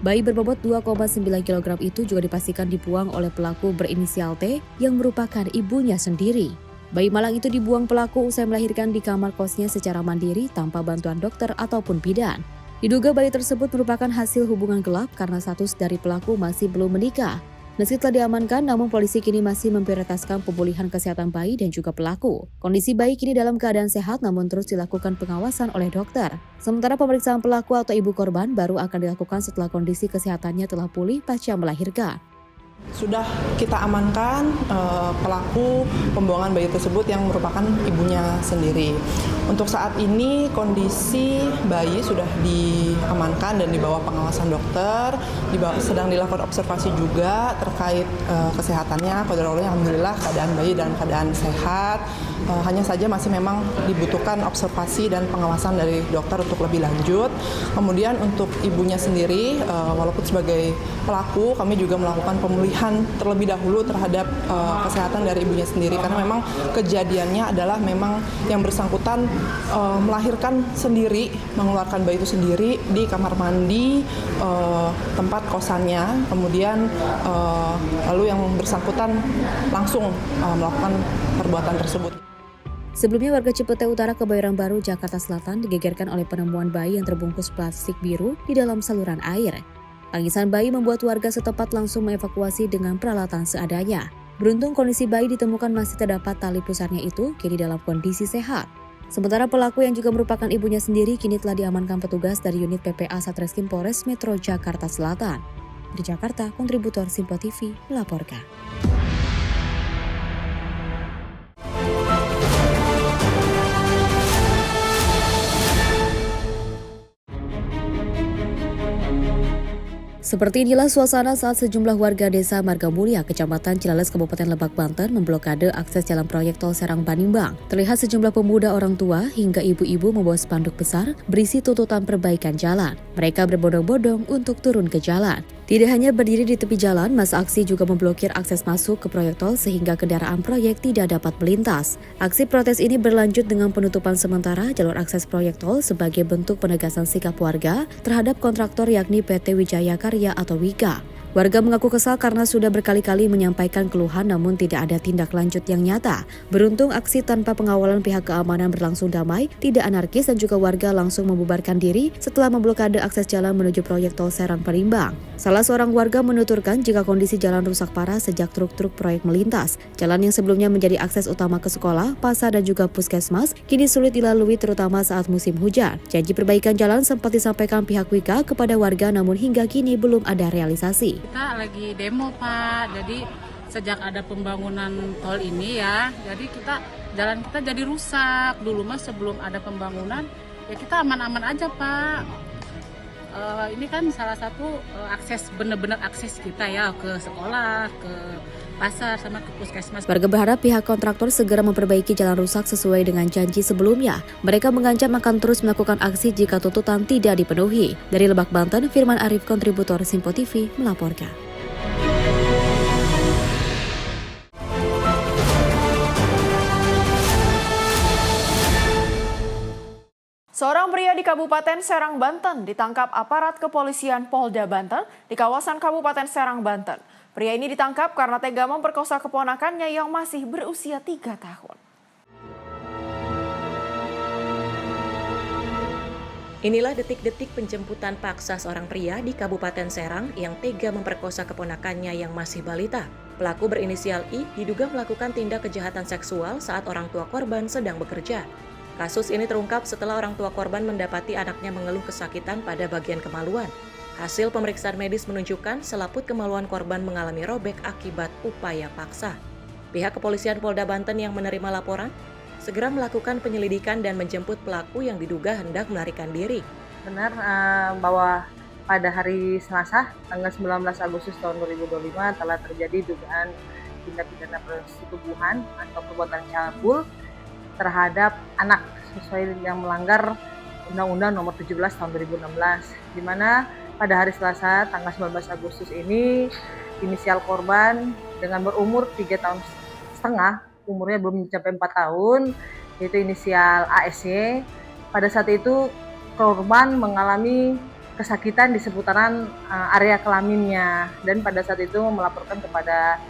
Bayi berbobot 2,9 kg itu juga dipastikan dibuang oleh pelaku berinisial T yang merupakan ibunya sendiri. Bayi malang itu dibuang pelaku usai melahirkan di kamar kosnya secara mandiri tanpa bantuan dokter ataupun bidan. Diduga bayi tersebut merupakan hasil hubungan gelap karena status dari pelaku masih belum menikah. Meski telah diamankan, namun polisi kini masih memprioritaskan pemulihan kesehatan bayi dan juga pelaku. Kondisi bayi kini dalam keadaan sehat namun terus dilakukan pengawasan oleh dokter. Sementara pemeriksaan pelaku atau ibu korban baru akan dilakukan setelah kondisi kesehatannya telah pulih pasca melahirkan. Sudah kita amankan pelaku pembuangan bayi tersebut yang merupakan ibunya sendiri. Untuk saat ini kondisi bayi sudah diamankan dan di bawah pengawasan dokter, sedang dilakukan observasi juga terkait kesehatannya. Qadarullah, alhamdulillah keadaan bayi dalam keadaan sehat. Hanya saja masih memang dibutuhkan observasi dan pengawasan dari dokter untuk lebih lanjut. Kemudian untuk ibunya sendiri, walaupun sebagai pelaku, kami juga melakukan pemulihan terlebih dahulu terhadap kesehatan dari ibunya sendiri karena memang kejadiannya adalah memang yang bersangkutan melahirkan sendiri, mengeluarkan bayi itu sendiri di kamar mandi tempat kosannya, kemudian lalu yang bersangkutan langsung melakukan perbuatan tersebut. Sebelumnya warga Cipete Utara, Kebayoran Baru, Jakarta Selatan digegerkan oleh penemuan bayi yang terbungkus plastik biru di dalam saluran air. Tangisan bayi membuat warga setempat langsung mengevakuasi dengan peralatan seadanya. Beruntung kondisi bayi ditemukan masih terdapat tali pusarnya itu kini dalam kondisi sehat. Sementara pelaku yang juga merupakan ibunya sendiri kini telah diamankan petugas dari unit PPA Satreskrim Polres Metro Jakarta Selatan. Di Jakarta, kontributor Sinpo TV melaporkan. Seperti inilah suasana saat sejumlah warga desa Margamulya, Kecamatan Cilales, Kabupaten Lebak, Banten memblokade akses jalan proyek tol Serang Banimbang. Terlihat sejumlah pemuda, orang tua, hingga ibu-ibu membawa spanduk besar berisi tuntutan perbaikan jalan. Mereka berbondong-bondong untuk turun ke jalan. Tidak hanya berdiri di tepi jalan, massa aksi juga memblokir akses masuk ke proyek tol sehingga kendaraan proyek tidak dapat melintas. Aksi protes ini berlanjut dengan penutupan sementara jalur akses proyek tol sebagai bentuk penegasan sikap warga terhadap kontraktor yakni PT Wijaya Karya atau WIKA. Warga mengaku kesal karena sudah berkali-kali menyampaikan keluhan namun tidak ada tindak lanjut yang nyata. Beruntung aksi tanpa pengawalan pihak keamanan berlangsung damai, tidak anarkis dan juga warga langsung membubarkan diri setelah memblokade akses jalan menuju proyek tol Serang Banimbang. Salah seorang warga menuturkan jika kondisi jalan rusak parah sejak truk-truk proyek melintas. Jalan yang sebelumnya menjadi akses utama ke sekolah, pasar dan juga puskesmas kini sulit dilalui terutama saat musim hujan. Janji perbaikan jalan sempat disampaikan pihak WIKA kepada warga namun hingga kini belum ada realisasi. Kita lagi demo Pak, jadi sejak ada pembangunan tol ini ya, jadi jalan kita jadi rusak. Dulu mah sebelum ada pembangunan ya kita aman-aman aja Pak. Ini kan salah satu akses, benar-benar akses kita ya ke sekolah, ke pasar sama ke puskesmas. Warga berharap pihak kontraktor segera memperbaiki jalan rusak sesuai dengan janji sebelumnya. Mereka mengancam akan terus melakukan aksi jika tuntutan tidak dipenuhi. Dari Lebak, Banten, Firman Arif, kontributor Simpo TV melaporkan. Seorang pria di Kabupaten Serang, Banten ditangkap aparat kepolisian Polda Banten di kawasan Kabupaten Serang, Banten. Pria ini ditangkap karena tega memperkosa keponakannya yang masih berusia 3 tahun. Inilah detik-detik penjemputan paksa seorang pria di Kabupaten Serang yang tega memperkosa keponakannya yang masih balita. Pelaku berinisial I diduga melakukan tindak kejahatan seksual saat orang tua korban sedang bekerja. Kasus ini terungkap setelah orang tua korban mendapati anaknya mengeluh kesakitan pada bagian kemaluan. Hasil pemeriksaan medis menunjukkan selaput kemaluan korban mengalami robek akibat upaya paksa. Pihak kepolisian Polda Banten yang menerima laporan segera melakukan penyelidikan dan menjemput pelaku yang diduga hendak melarikan diri. Benar bahwa pada hari Selasa, tanggal 19 Agustus tahun 2025 telah terjadi dugaan tindak pidana persetubuhan atau perbuatan cabul terhadap anak sesuai yang melanggar Undang-Undang Nomor 17 Tahun 2016, di mana pada hari Selasa tanggal 19 Agustus ini inisial korban dengan berumur 3 tahun setengah, umurnya belum mencapai 4 tahun, yaitu inisial ASY. Pada saat itu korban mengalami kesakitan di seputaran area kelaminnya dan pada saat itu melaporkan kepada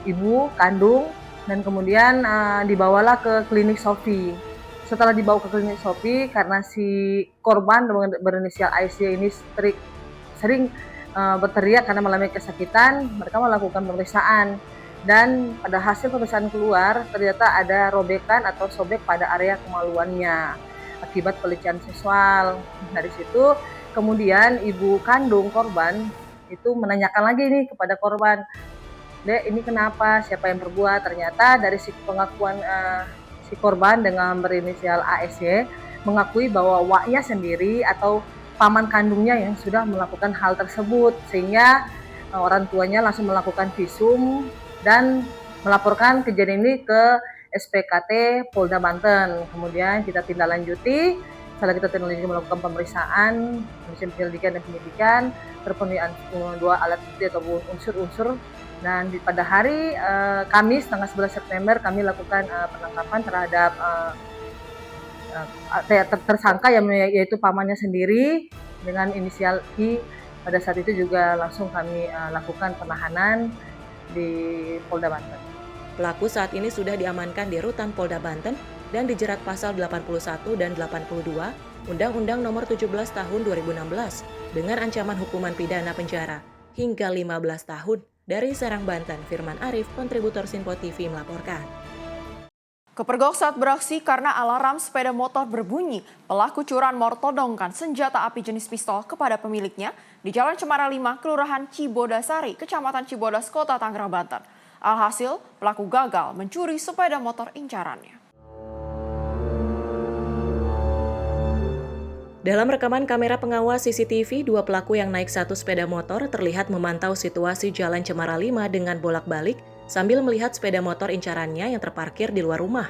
ibu kandung dan kemudian dibawalah ke klinik Sofi. Setelah dibawa ke klinik Sofi, karena si korban berinisial ASY ini sering berteriak karena mengalami kesakitan, mereka melakukan pemeriksaan. Dan pada hasil pemeriksaan keluar, ternyata ada robekan atau sobek pada area kemaluannya akibat pelecehan seksual. Dari situ, kemudian ibu kandung korban itu menanyakan lagi nih kepada korban, Dek, ini kenapa? Siapa yang berbuat? Ternyata dari si pengakuan si korban dengan berinisial ASY mengakui bahwa waknya sendiri atau paman kandungnya yang sudah melakukan hal tersebut, sehingga orang tuanya langsung melakukan visum dan melaporkan kejadian ini ke SPKT Polda Banten. Kemudian kita tindak lanjuti, setelah kita tindak lanjuti melakukan pemeriksaan, penyelidikan dan penyidikan, terpenuhi dua alat bukti ataupun unsur-unsur. Dan pada hari Kamis tanggal 11 September kami lakukan penangkapan terhadap tersangka yaitu pamannya sendiri dengan inisial I. Pada saat itu juga langsung kami lakukan penahanan di Polda Banten. Pelaku saat ini sudah diamankan di rutan Polda Banten dan dijerat pasal 81 dan 82 Undang-Undang Nomor 17 Tahun 2016 dengan ancaman hukuman pidana penjara hingga 15 tahun. Dari Serang, Banten, Firman Arif, kontributor Simpo TV melaporkan. Kepergok saat beraksi karena alarm sepeda motor berbunyi, pelaku curanmor todongkan senjata api jenis pistol kepada pemiliknya di Jalan Cemara 5, Kelurahan Cibodasari, Kecamatan Cibodas, Kota Tangerang, Banten. Alhasil, pelaku gagal mencuri sepeda motor incarannya. Dalam rekaman kamera pengawas CCTV, dua pelaku yang naik satu sepeda motor terlihat memantau situasi Jalan Cemara 5 dengan bolak-balik sambil melihat sepeda motor incarannya yang terparkir di luar rumah.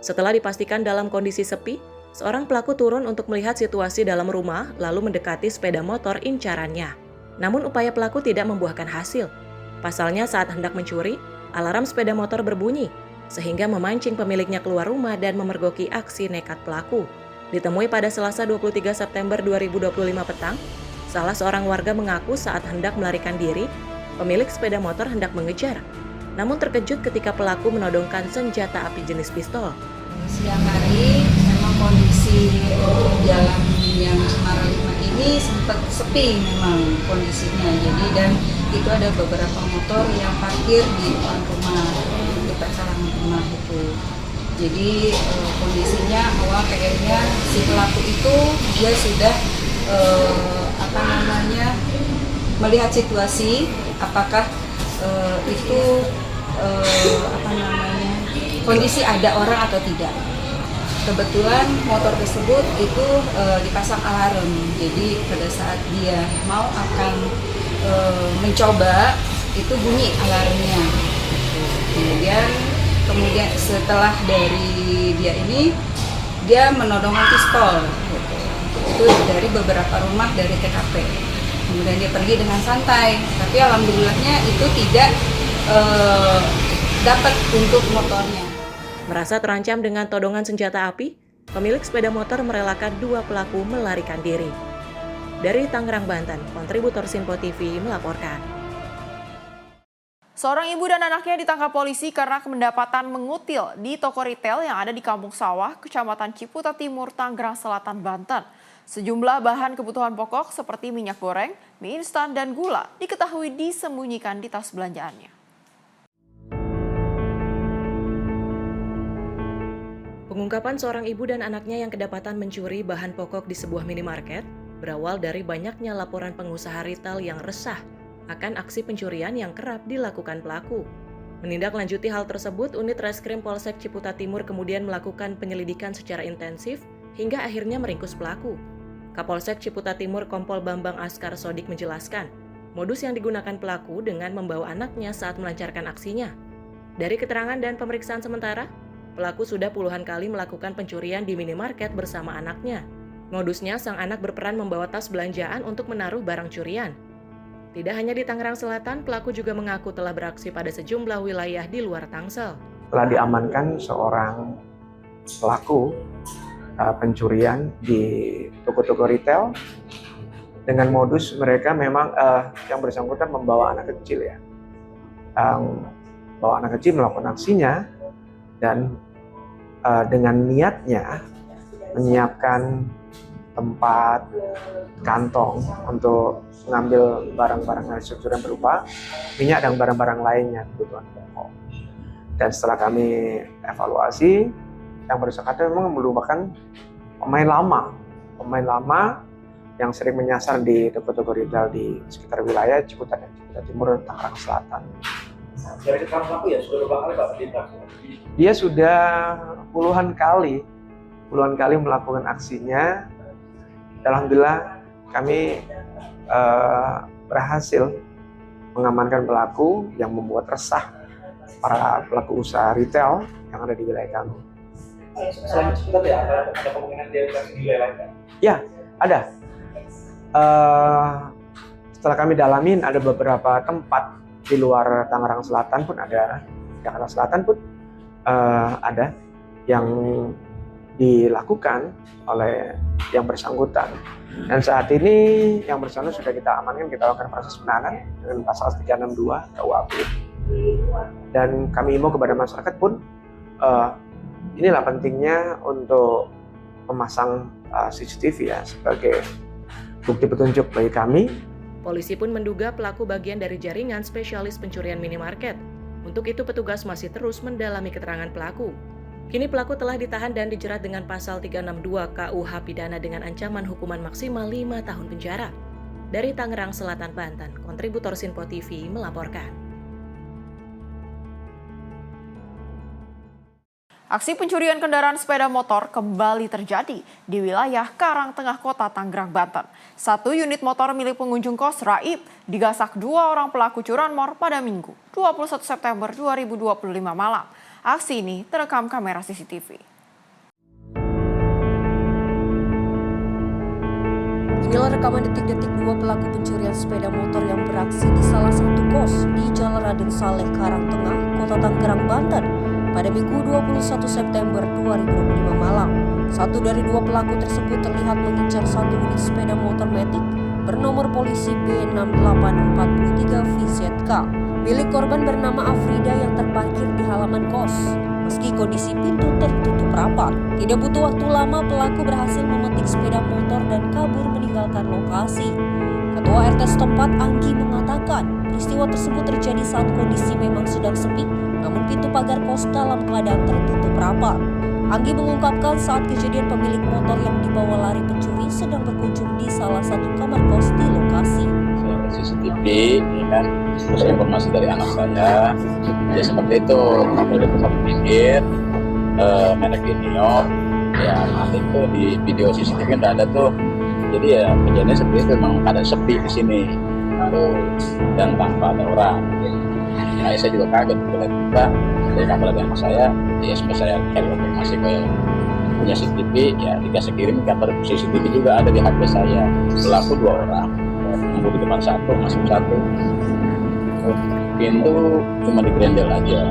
Setelah dipastikan dalam kondisi sepi, seorang pelaku turun untuk melihat situasi dalam rumah lalu mendekati sepeda motor incarannya. Namun upaya pelaku tidak membuahkan hasil. Pasalnya saat hendak mencuri, alarm sepeda motor berbunyi, sehingga memancing pemiliknya keluar rumah dan memergoki aksi nekat pelaku. Ditemui pada Selasa 23 September 2025 petang, salah seorang warga mengaku saat hendak melarikan diri, pemilik sepeda motor hendak mengejar. Namun terkejut ketika pelaku menodongkan senjata api jenis pistol. Siang hari memang kondisi jalan yang Cemara 5 ini sempat sepi memang kondisinya. Jadi dan itu ada beberapa motor yang parkir di depan rumah, di persalangan rumah itu. Jadi kondisinya awal kayaknya si pelaku itu dia sudah melihat situasi apakah itu kondisi ada orang atau tidak. Kebetulan motor tersebut itu dipasang alarm. Jadi pada saat dia mau akan mencoba itu bunyi alarmnya. Kemudian setelah dari dia ini, dia menodongkan pistol itu dari beberapa rumah dari TKP. Kemudian dia pergi dengan santai, tapi alhamdulillahnya itu tidak dapat untuk motornya. Merasa terancam dengan todongan senjata api, pemilik sepeda motor merelakan dua pelaku melarikan diri. Dari Tangerang, Banten, kontributor Sinpo TV melaporkan. Seorang ibu dan anaknya ditangkap polisi karena kedapatan mengutil di toko retail yang ada di Kampung Sawah, Kecamatan Ciputa Timur, Tangerang Selatan, Banten. Sejumlah bahan kebutuhan pokok seperti minyak goreng, mie instan, dan gula diketahui disembunyikan di tas belanjaannya. Pengungkapan seorang ibu dan anaknya yang kedapatan mencuri bahan pokok di sebuah minimarket berawal dari banyaknya laporan pengusaha retail yang resah akan aksi pencurian yang kerap dilakukan pelaku. Menindaklanjuti hal tersebut, unit Reskrim Polsek Ciputa Timur kemudian melakukan penyelidikan secara intensif hingga akhirnya meringkus pelaku. Kapolsek Ciputa Timur Kompol Bambang Askar Sodik menjelaskan, modus yang digunakan pelaku dengan membawa anaknya saat melancarkan aksinya. Dari keterangan dan pemeriksaan sementara, pelaku sudah puluhan kali melakukan pencurian di minimarket bersama anaknya. Modusnya, sang anak berperan membawa tas belanjaan untuk menaruh barang curian. Tidak hanya di Tangerang Selatan, pelaku juga mengaku telah beraksi pada sejumlah wilayah di luar Tangsel. Telah diamankan seorang pelaku pencurian di toko-toko retail dengan modus mereka memang yang bersangkutan membawa anak kecil ya. Bawa anak kecil melakukan aksinya dan dengan niatnya menyiapkan tempat kantong untuk mengambil barang-barang hasil curian berupa minyak dan barang-barang lainnya kebutuhan pokok. Dan setelah kami evaluasi, yang bersangkutan memang merupakan pemain lama yang sering menyasar di toko-toko retail di sekitar wilayah Ciputa dan Ciputa Timur dan Tangerang Selatan. Dari keterangan pelaku ya sudah berapa kali Pak diinterogasi? Dia sudah puluhan kali melakukan aksinya. Alhamdulillah kami berhasil mengamankan pelaku yang membuat resah para pelaku usaha retail yang ada di wilayah kami. Selain Ciputa ya, ada kemungkinan dia di wilayah lain kan? Ya, ada. Setelah kami dalamin ada beberapa tempat di luar Tangerang Selatan pun ada, Jakarta Selatan pun ada yang dilakukan oleh yang bersangkutan. Dan saat ini yang bersangkutan sudah kita amankan, kita lakukan proses penahanan dengan pasal 362 KUHP. Dan kami himbau kepada masyarakat pun, inilah pentingnya untuk memasang CCTV ya sebagai bukti petunjuk bagi kami. Polisi pun menduga pelaku bagian dari jaringan spesialis pencurian minimarket. Untuk itu petugas masih terus mendalami keterangan pelaku. Kini pelaku telah ditahan dan dijerat dengan pasal 362 KUH pidana dengan ancaman hukuman maksimal 5 tahun penjara. Dari Tangerang Selatan, Banten, kontributor Sinpo TV melaporkan. Aksi pencurian kendaraan sepeda motor kembali terjadi di wilayah Karangtengah Kota Tangerang, Banten. 1 unit motor milik pengunjung kos Raib digasak 2 orang pelaku curanmor pada Minggu, 21 September 2025 malam. Aksi ini terekam kamera CCTV. Inilah rekaman detik-detik 2 pelaku pencurian sepeda motor yang beraksi di salah satu kos di Jalan Raden Saleh, Karangtengah, Kota Tangerang, Banten pada Minggu 21 September 2025 malam. 1 dari 2 pelaku tersebut terlihat mengincar 1 unit sepeda motor Matic bernomor polisi B6843 VZK milik korban bernama Afrida yang terparkir di halaman kos. Meski kondisi pintu tertutup rapat, tidak butuh waktu lama pelaku berhasil memetik sepeda motor dan kabur meninggalkan lokasi. Ketua RT setempat Anggi mengatakan peristiwa tersebut terjadi saat kondisi memang sedang sepi, namun pintu pagar kos dalam keadaan tertutup rapat. Anggi mengungkapkan saat kejadian pemilik motor yang dibawa lari pencuri sedang berkunjung di salah satu kamar kos di lokasi. CCTV, ya kan, terus informasi dari anak saya, ya seperti itu, mobil itu satu pinggir, merek Inio, ya nanti itu di video CCTV kan ada tuh, jadi ya kejadiannya seperti itu, memang ada sepi di sini, dan tanpa ada orang. Nah, saya juga kaget, tiba-tiba dari kamera anak saya, ya sempat saya cari informasi ke punya CCTV, ya dikasih kirim gambar CCTV juga ada di HP saya, pelaku 2 orang. Nunggu di depan 1, masuk 1. Pintu cuma digrendel aja,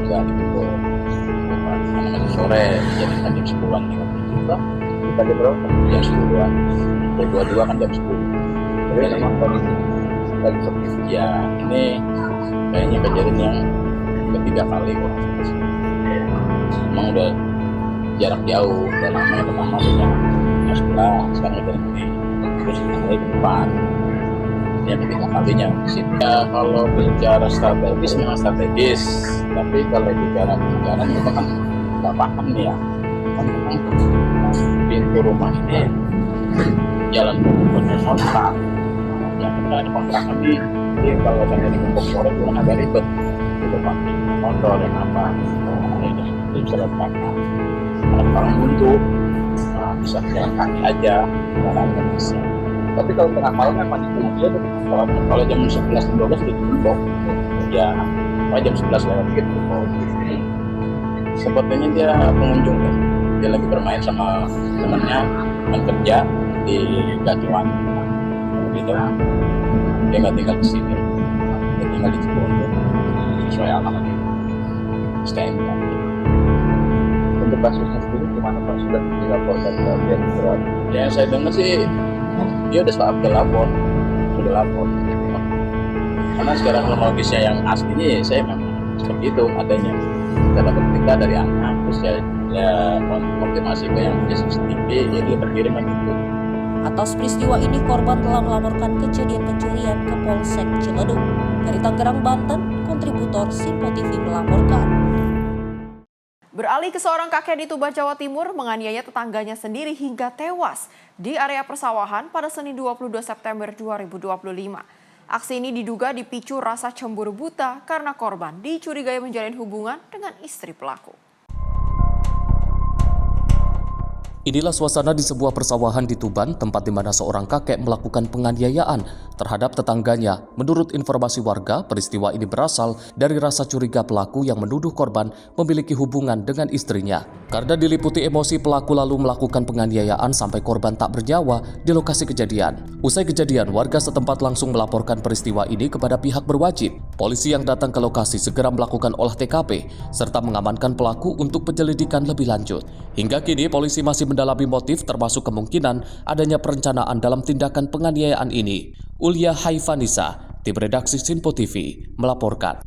nggak ditutup. Karena masih sore, jadi kan jam 10-an juga. Kita jam berapa? Jam 10-an. Dari 22 kan jam 10. Jadi memang kondisi lagi sepi. Ya, ini kayaknya kejadian yang ketiga kali kok. Emang udah jarak jauh, udah lama ya pertama sudah sebelah, sekarang udah ini. Terus lagi ke depan. Yang ketiga kalinya di sini. Ya, kalau bicara strategis memang strategis, tapi kalau bicara pengejaran kita kan nggak paham nih ya. Kan memang pintu rumah ini jalan punya kontrak, yang ada kontrakan ini. Jadi kalau sampai di kumpul sore juga agak ribet. Itu pakai motor yang apa, ini bisa lepas. Kalau orang buntu bisa jalan kaki aja, orang bisa. Tapi kalau tengah malam memang dikunci aja. Kalau jam 11-12 udah ditutup. Ya, jam 11 lewat gitu. Sepertinya dia pengunjung kan. Dia lagi bermain sama temannya yang kerja di Gacuan. Gitu. Dia nggak tinggal di sini. Dia tinggal di Cibondo. Sesuai alamat di STNK. Untuk kasusnya sendiri gimana Pak? Sudah dilaporkan ke pihak berwajib? Ya, saya dengar sih dia udah lapor. Karena sekarang kronologisnya yang aslinya saya memang seperti itu adanya. Kita dapat berita dari anak, terus ya konfirmasi ke yang punya CCTV, ya dia berkirim gitu. Atas peristiwa ini korban telah melaporkan kejadian pencurian ke Polsek Ciledug. Dari Tangerang, Banten, kontributor Simpo TV melaporkan. Beralih ke seorang kakek di Tuban, Jawa Timur menganiaya tetangganya sendiri hingga tewas di area persawahan pada Senin 22 September 2025. Aksi ini diduga dipicu rasa cemburu buta karena korban dicurigai menjalin hubungan dengan istri pelaku. Inilah suasana di sebuah persawahan di Tuban, tempat di mana seorang kakek melakukan penganiayaan terhadap tetangganya. Menurut informasi warga, peristiwa ini berasal dari rasa curiga pelaku yang menuduh korban memiliki hubungan dengan istrinya. Karena diliputi emosi, pelaku lalu melakukan penganiayaan sampai korban tak bernyawa di lokasi kejadian. Usai kejadian, warga setempat langsung melaporkan peristiwa ini kepada pihak berwajib. Polisi yang datang ke lokasi segera melakukan olah TKP serta mengamankan pelaku untuk penyelidikan lebih lanjut. Hingga kini polisi masih mendalami motif termasuk kemungkinan adanya perencanaan dalam tindakan penganiayaan ini. Ulia Haifanisa, tim redaksi Simpo TV, melaporkan.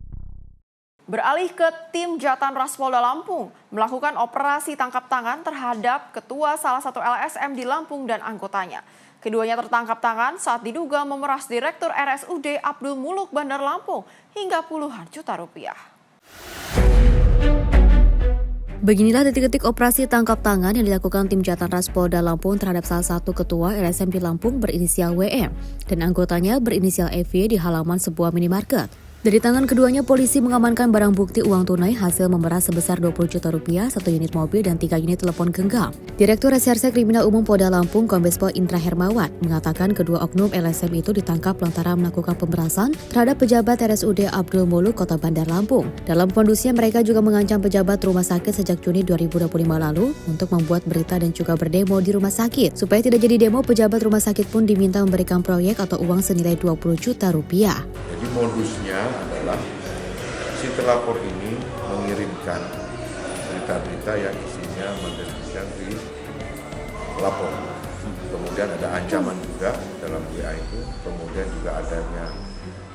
Beralih ke tim Jatan Ras Polda Lampung melakukan operasi tangkap tangan terhadap ketua salah satu LSM di Lampung dan anggotanya. Keduanya tertangkap tangan saat diduga memeras Direktur RSUD Abdul Muluk Bandar Lampung hingga puluhan juta rupiah. Beginilah detik-detik operasi tangkap tangan yang dilakukan tim Jatan Ras Polda Lampung terhadap salah satu ketua LSM di Lampung berinisial WM dan anggotanya berinisial EV di halaman sebuah minimarket. Dari tangan keduanya, polisi mengamankan barang bukti uang tunai hasil memeras sebesar 20 juta rupiah, 1 unit mobil, dan 3 unit telepon genggam. Direktur Reserse Kriminal Umum Polda Lampung, Kombes Pol Indra Hermawan, mengatakan kedua oknum LSM itu ditangkap lantaran melakukan pemerasan terhadap pejabat RSUD Abdul Muluk, Kota Bandar Lampung. Dalam kondusnya, mereka juga mengancam pejabat rumah sakit sejak Juni 2025 lalu untuk membuat berita dan juga berdemo di rumah sakit. Supaya tidak jadi demo, pejabat rumah sakit pun diminta memberikan proyek atau uang senilai 20 juta rupiah. Jadi modusnya adalah si terlapor ini mengirimkan berita-berita yang isinya mendeskripsikan si pelapor. Kemudian ada ancaman juga dalam WA itu, kemudian juga adanya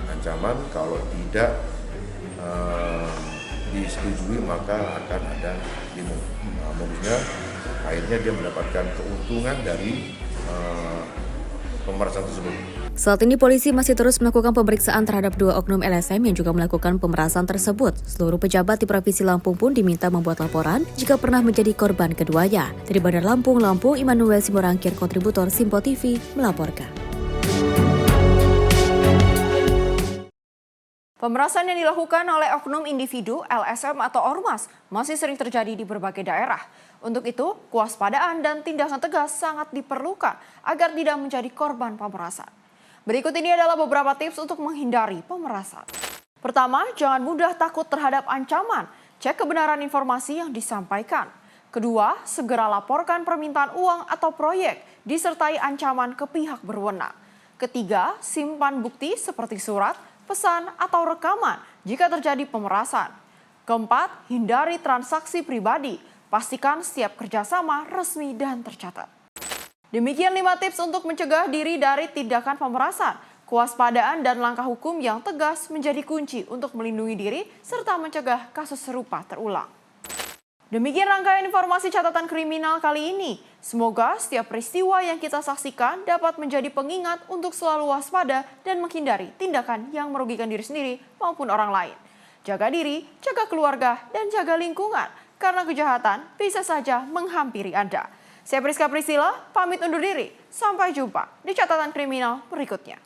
ancaman kalau tidak disetujui maka akan ada demo. Modusnya akhirnya dia mendapatkan keuntungan dari pemerasan tersebut. Saat ini polisi masih terus melakukan pemeriksaan terhadap dua oknum LSM yang juga melakukan pemerasan tersebut. Seluruh pejabat di Provinsi Lampung pun diminta membuat laporan jika pernah menjadi korban keduanya. Dari Bandar Lampung, Immanuel Simorangkir, kontributor Simpo TV, melaporkan. Pemerasan yang dilakukan oleh oknum individu, LSM atau ormas masih sering terjadi di berbagai daerah. Untuk itu, kewaspadaan dan tindakan tegas sangat diperlukan agar tidak menjadi korban pemerasan. Berikut ini adalah beberapa tips untuk menghindari pemerasan. Pertama, jangan mudah takut terhadap ancaman. Cek kebenaran informasi yang disampaikan. Kedua, segera laporkan permintaan uang atau proyek disertai ancaman ke pihak berwenang. Ketiga, simpan bukti seperti surat, pesan, atau rekaman jika terjadi pemerasan. Keempat, hindari transaksi pribadi. Pastikan setiap kerjasama resmi dan tercatat. Demikian 5 tips untuk mencegah diri dari tindakan pemerasan. Kewaspadaan dan langkah hukum yang tegas menjadi kunci untuk melindungi diri serta mencegah kasus serupa terulang. Demikian rangkaian informasi catatan kriminal kali ini. Semoga setiap peristiwa yang kita saksikan dapat menjadi pengingat untuk selalu waspada dan menghindari tindakan yang merugikan diri sendiri maupun orang lain. Jaga diri, jaga keluarga, dan jaga lingkungan, karena kejahatan bisa saja menghampiri Anda. Saya Priska Priscilla, pamit undur diri. Sampai jumpa di catatan kriminal berikutnya.